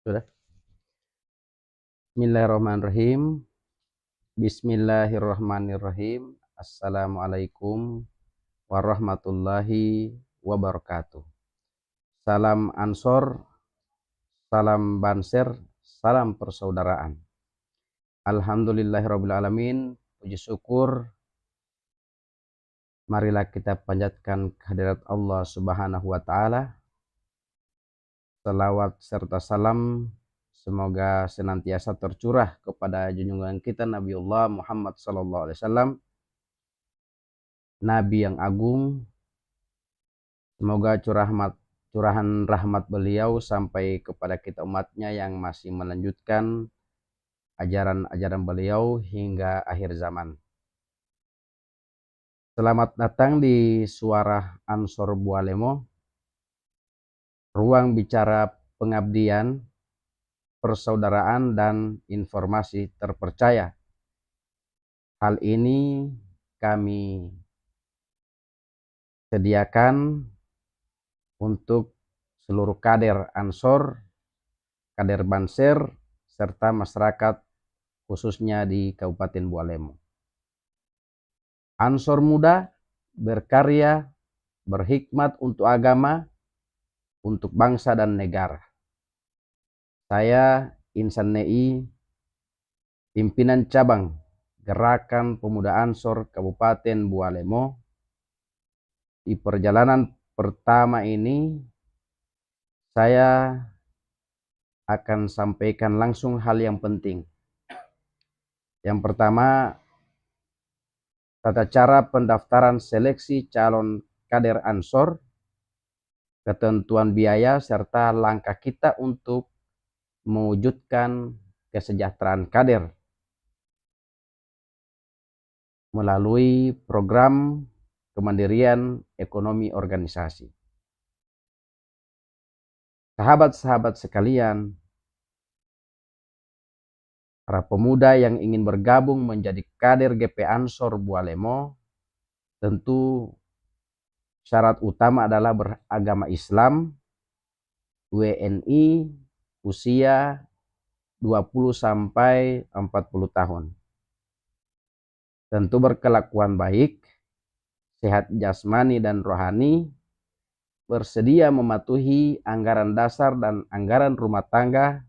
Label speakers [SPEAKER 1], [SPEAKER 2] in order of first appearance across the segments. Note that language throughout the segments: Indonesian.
[SPEAKER 1] Sudah. Bismillahirrahmanirrahim. Bismillahirrahmanirrahim. Assalamualaikum warahmatullahi wabarakatuh. Salam Ansor, salam Banser, salam persaudaraan. Alhamdulillahirabbil alamin. Puji syukur marilah kita panjatkan kehadirat Allah Subhanahu wa taala. Salawat serta salam semoga senantiasa tercurah kepada junjungan kita Nabiullah Muhammad sallallahu alaihi wasallam, Nabi yang agung. Semoga curahan rahmat beliau sampai kepada kita umatnya yang masih melanjutkan ajaran-ajaran beliau hingga akhir zaman. Selamat datang di Suara Ansor Bualemo, ruang bicara pengabdian, persaudaraan, dan informasi terpercaya. Hal ini kami sediakan untuk seluruh kader Ansor, kader Banser, serta masyarakat khususnya di Kabupaten Bualemo. Ansor muda, berkarya, berhikmat untuk agama, untuk bangsa dan negara. Saya Insan Nei, pimpinan cabang Gerakan Pemuda Ansor Kabupaten Bualemo. Di perjalanan pertama ini saya akan sampaikan langsung hal yang penting. Yang pertama, tata cara pendaftaran seleksi calon kader Ansor, ketentuan biaya, serta langkah kita untuk mewujudkan kesejahteraan kader melalui program kemandirian ekonomi organisasi. Sahabat-sahabat sekalian, para pemuda yang ingin bergabung menjadi kader GP Ansor Bualemo, tentu syarat utama adalah beragama Islam, WNI, usia 20 sampai 40 tahun. Tentu berkelakuan baik, sehat jasmani dan rohani, bersedia mematuhi anggaran dasar dan anggaran rumah tangga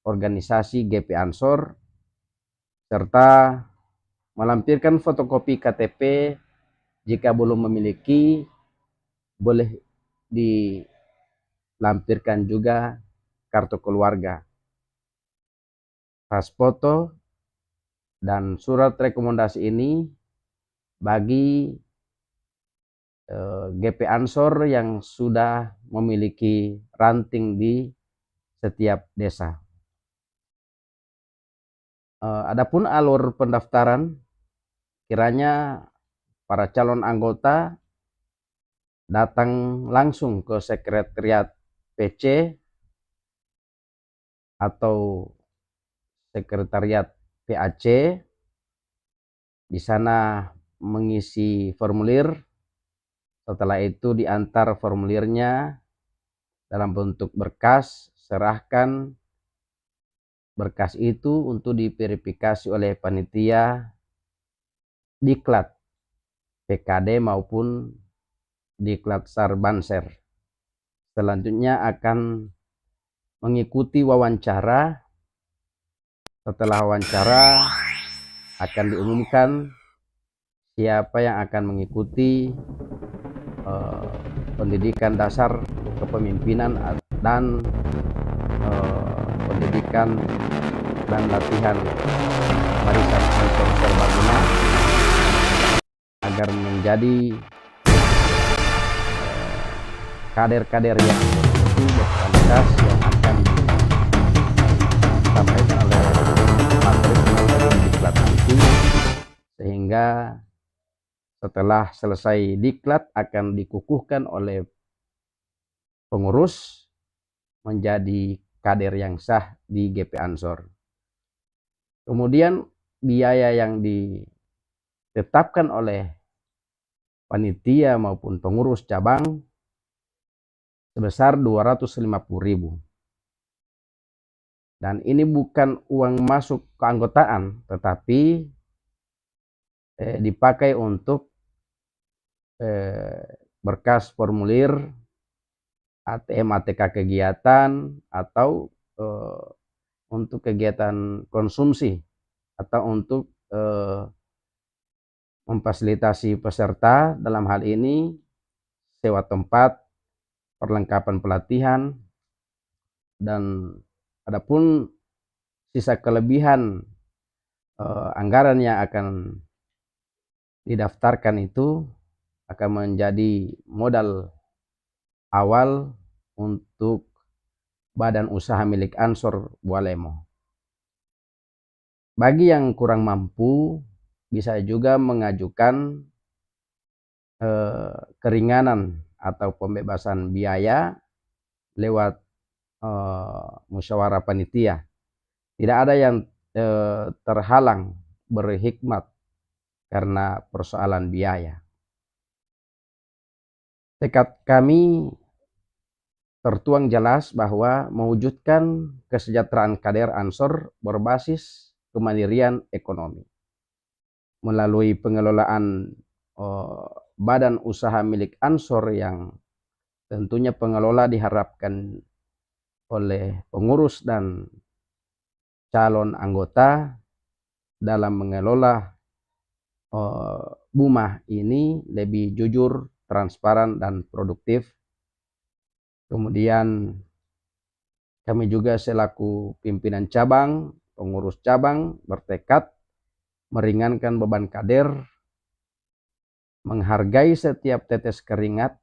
[SPEAKER 1] organisasi GP Ansor, serta melampirkan fotokopi KTP. Jika belum memiliki, boleh dilampirkan juga kartu keluarga, pas foto, dan surat rekomendasi ini bagi GP Ansor yang sudah memiliki ranting di setiap desa. Adapun alur pendaftaran, kiranya para calon anggota datang langsung ke sekretariat PC atau sekretariat PAC. Di sana mengisi formulir. Setelah itu diantar formulirnya dalam bentuk berkas, serahkan berkas itu untuk diverifikasi oleh panitia diklat PKD maupun diklat SAR Banser. Selanjutnya akan mengikuti wawancara. Setelah wawancara akan diumumkan siapa yang akan mengikuti pendidikan dasar kepemimpinan dan pendidikan dan latihan barisan Ansor serbaguna agar menjadi kader-kader yang berkualitas yang akan disampaikan oleh materi diklat nanti, sehingga setelah selesai diklat akan dikukuhkan oleh pengurus menjadi kader yang sah di GP Ansor. Kemudian biaya yang ditetapkan oleh panitia maupun pengurus cabang sebesar 250.000. Dan ini bukan uang masuk keanggotaan, tetapi dipakai untuk berkas formulir ATM ATK kegiatan atau untuk kegiatan konsumsi atau untuk memfasilitasi peserta dalam hal ini sewa tempat, perlengkapan pelatihan, dan adapun sisa kelebihan anggaran yang akan didaftarkan itu akan menjadi modal awal untuk badan usaha milik Ansor Bualemo. Bagi yang kurang mampu bisa juga mengajukan keringanan atau pembebasan biaya lewat musyawarah panitia. Tidak ada yang terhalang berhikmat karena persoalan biaya. Tekad kami tertuang jelas bahwa mewujudkan kesejahteraan kader Ansor berbasis kemandirian ekonomi melalui pengelolaan badan usaha milik Ansor yang tentunya pengelola diharapkan oleh pengurus dan calon anggota dalam mengelola BUMAH ini lebih jujur, transparan, dan produktif. Kemudian kami juga selaku pimpinan cabang, pengurus cabang bertekad meringankan beban kader, menghargai setiap tetes keringat,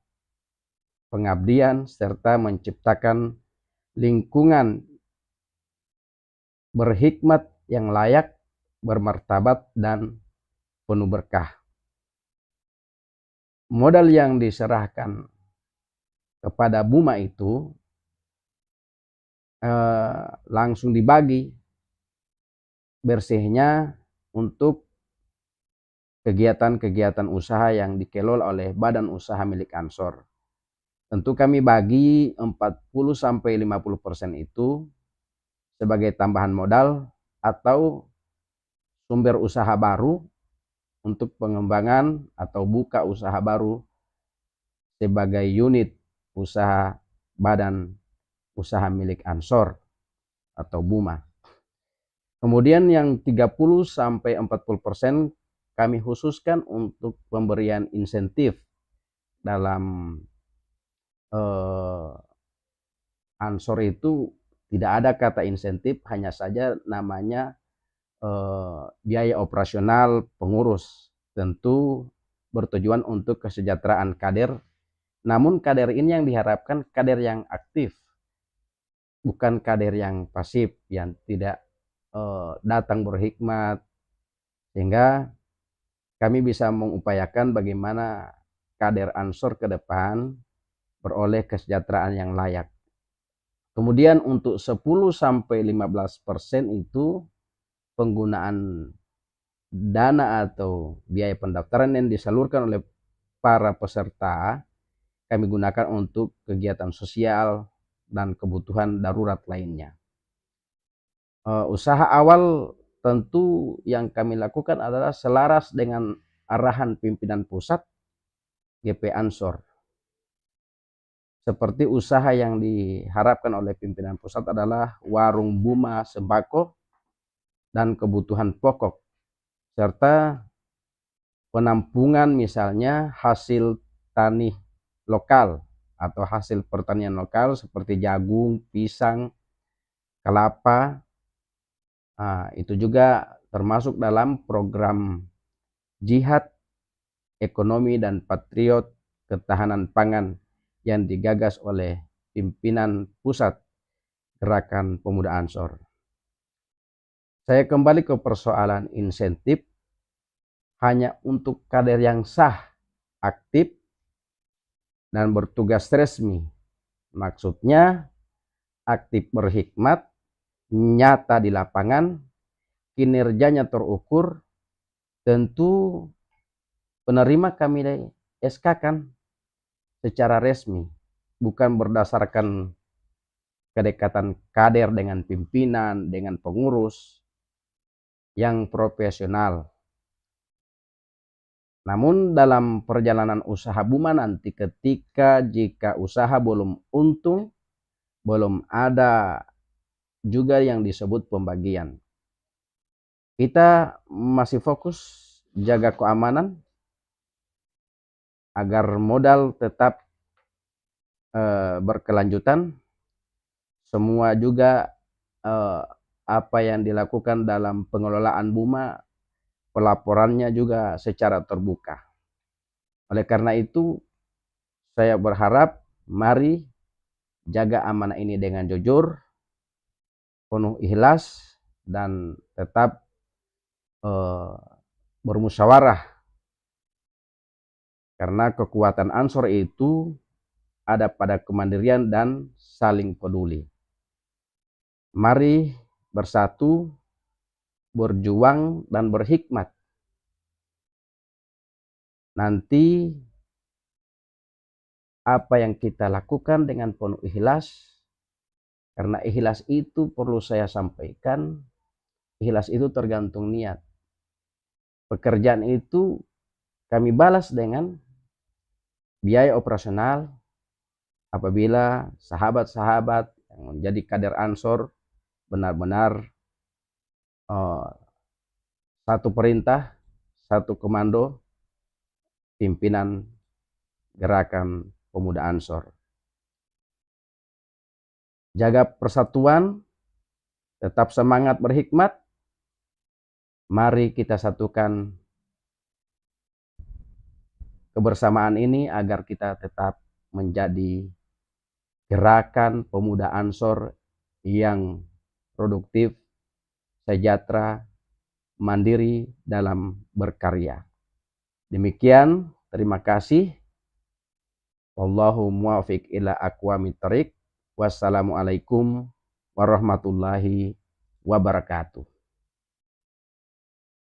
[SPEAKER 1] pengabdian, serta menciptakan lingkungan berhikmat yang layak, bermartabat, dan penuh berkah. Modal yang diserahkan kepada BUMAH itu langsung dibagi bersihnya untuk kegiatan-kegiatan usaha yang dikelola oleh badan usaha milik Ansor. Tentu kami bagi 40-50% itu sebagai tambahan modal atau sumber usaha baru untuk pengembangan atau buka usaha baru sebagai unit usaha badan usaha milik Ansor atau BUMAH. Kemudian yang 30-40% kami khususkan untuk pemberian insentif dalam Ansor itu tidak ada kata insentif, hanya saja namanya biaya operasional pengurus. Tentu bertujuan untuk kesejahteraan kader, namun kader ini yang diharapkan kader yang aktif, bukan kader yang pasif, yang tidak datang berhikmat, sehingga kami bisa mengupayakan bagaimana kader Ansor ke depan beroleh kesejahteraan yang layak. Kemudian untuk 10-15% itu penggunaan dana atau biaya pendaftaran yang disalurkan oleh para peserta kami gunakan untuk kegiatan sosial dan kebutuhan darurat lainnya. Usaha awal tentu yang kami lakukan adalah selaras dengan arahan pimpinan pusat GP Ansor. Seperti usaha yang diharapkan oleh pimpinan pusat adalah warung BUMAH sembako dan kebutuhan pokok, serta penampungan misalnya hasil tani lokal atau hasil pertanian lokal seperti jagung, pisang, kelapa. Itu juga termasuk dalam program jihad ekonomi dan patriot ketahanan pangan yang digagas oleh pimpinan pusat Gerakan Pemuda Ansor. Saya kembali ke persoalan insentif hanya untuk kader yang sah, aktif, dan bertugas resmi. Maksudnya aktif berhikmat, nyata di lapangan, kinerjanya terukur, tentu penerima kami SK kan secara resmi, bukan berdasarkan kedekatan kader dengan pimpinan, dengan pengurus yang profesional. Namun dalam perjalanan usaha Buma nanti ketika jika usaha belum untung, belum ada juga yang disebut pembagian. Kita masih fokus jaga keamanan agar modal tetap berkelanjutan. Semua juga apa yang dilakukan dalam pengelolaan Buma, pelaporannya juga secara terbuka. Oleh karena itu, saya berharap mari jaga amanah ini dengan jujur, penuh ikhlas, dan tetap bermusyawarah. Karena kekuatan Ansor itu ada pada kemandirian dan saling peduli. Mari bersatu, berjuang, dan berhikmat. Nanti apa yang kita lakukan dengan penuh ikhlas, karena ikhlas itu perlu saya sampaikan, ikhlas itu tergantung niat. Pekerjaan itu kami balas dengan biaya operasional apabila sahabat-sahabat yang menjadi kader Ansor benar-benar satu perintah, satu komando pimpinan gerakan pemuda Ansor. Jaga persatuan, tetap semangat berhikmat. Mari kita satukan kebersamaan ini agar kita tetap menjadi gerakan pemuda Ansor yang produktif, sejahtera, mandiri dalam berkarya. Demikian, terima kasih. Wallahu muwaffiq ila aqwamit thoriq. Wassalamualaikum warahmatullahi wabarakatuh.